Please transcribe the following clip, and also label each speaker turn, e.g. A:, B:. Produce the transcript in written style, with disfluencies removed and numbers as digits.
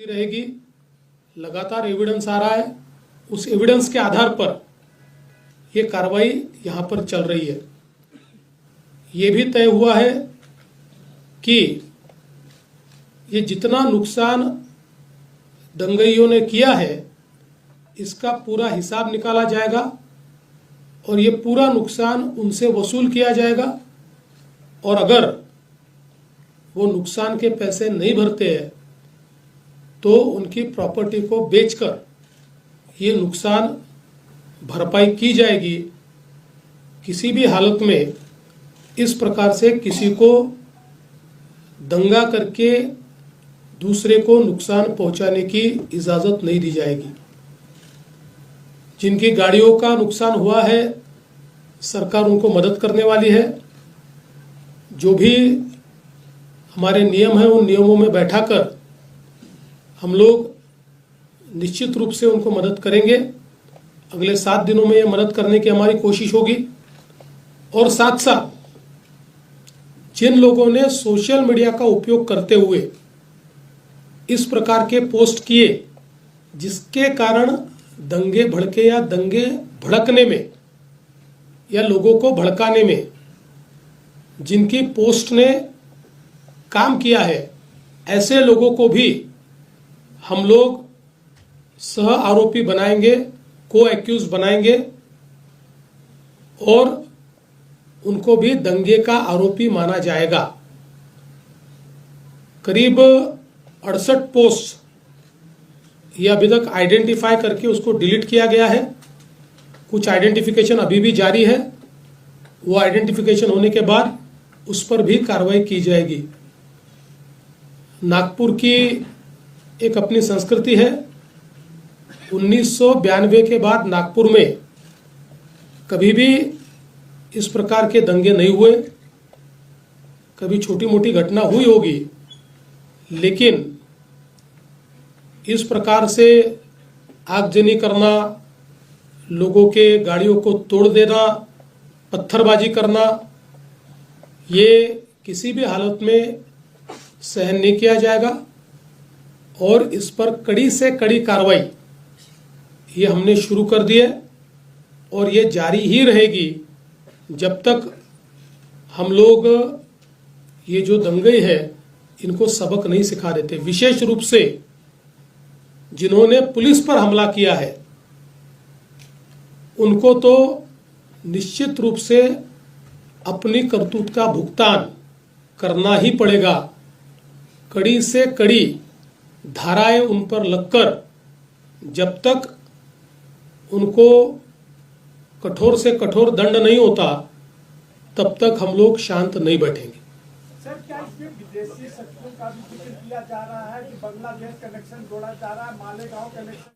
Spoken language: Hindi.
A: रहेगी। लगातार एविडेंस आ रहा है, उस एविडेंस के आधार पर ये कार्रवाई यहाँ पर चल रही है। ये भी तय हुआ है कि ये जितना नुकसान दंगइयों ने किया है इसका पूरा हिसाब निकाला जाएगा और ये पूरा नुकसान उनसे वसूल किया जाएगा। और अगर वो नुकसान के पैसे नहीं भरते हैं तो उनकी प्रॉपर्टी को बेचकर ये नुकसान भरपाई की जाएगी। किसी भी हालत में इस प्रकार से किसी को दंगा करके दूसरे को नुकसान पहुंचाने की इजाज़त नहीं दी जाएगी। जिनकी गाड़ियों का नुकसान हुआ है सरकार उनको मदद करने वाली है। जो भी हमारे नियम हैं उन नियमों में बैठाकर हम लोग निश्चित रूप से उनको मदद करेंगे। अगले 7 दिनों में ये मदद करने की हमारी कोशिश होगी। और साथ साथ जिन लोगों ने सोशल मीडिया का उपयोग करते हुए इस प्रकार के पोस्ट किए जिसके कारण दंगे भड़के या दंगे भड़कने में या लोगों को भड़काने में जिनकी पोस्ट ने काम किया है, ऐसे लोगों को भी हम लोग सह आरोपी बनाएंगे, को एक्यूज बनाएंगे और उनको भी दंगे का आरोपी माना जाएगा। करीब 68 पोस्ट ये अभी तक आइडेंटिफाई करके उसको डिलीट किया गया है। कुछ आइडेंटिफिकेशन अभी भी जारी है। वो आइडेंटिफिकेशन होने के बाद उस पर भी कार्रवाई की जाएगी। नागपुर की एक अपनी संस्कृति है। 1992 के बाद नागपुर में कभी भी इस प्रकार के दंगे नहीं हुए। कभी छोटी मोटी घटना हुई होगी, लेकिन इस प्रकार से आगजनी करना, लोगों के गाड़ियों को तोड़ देना, पत्थरबाजी करना, ये किसी भी हालत में सहन नहीं किया जाएगा। और इस पर कड़ी से कड़ी कार्रवाई ये हमने शुरू कर दी है और ये जारी ही रहेगी जब तक हम लोग ये जो दंगे हैं इनको सबक नहीं सिखा देते। विशेष रूप से जिन्होंने पुलिस पर हमला किया है उनको तो निश्चित रूप से अपनी करतूत का भुगतान करना ही पड़ेगा। कड़ी से कड़ी धाराएं उन पर लगकर जब तक उनको कठोर से कठोर दंड नहीं होता तब तक हम लोग शांत नहीं बैठेंगे।
B: सर, क्या इसमें विदेशी शक्तियों का भी जिक्र किया जा रहा है कि बांग्लादेश कनेक्शन जोड़ा जा रहा है, मालेगांव कनेक्शन?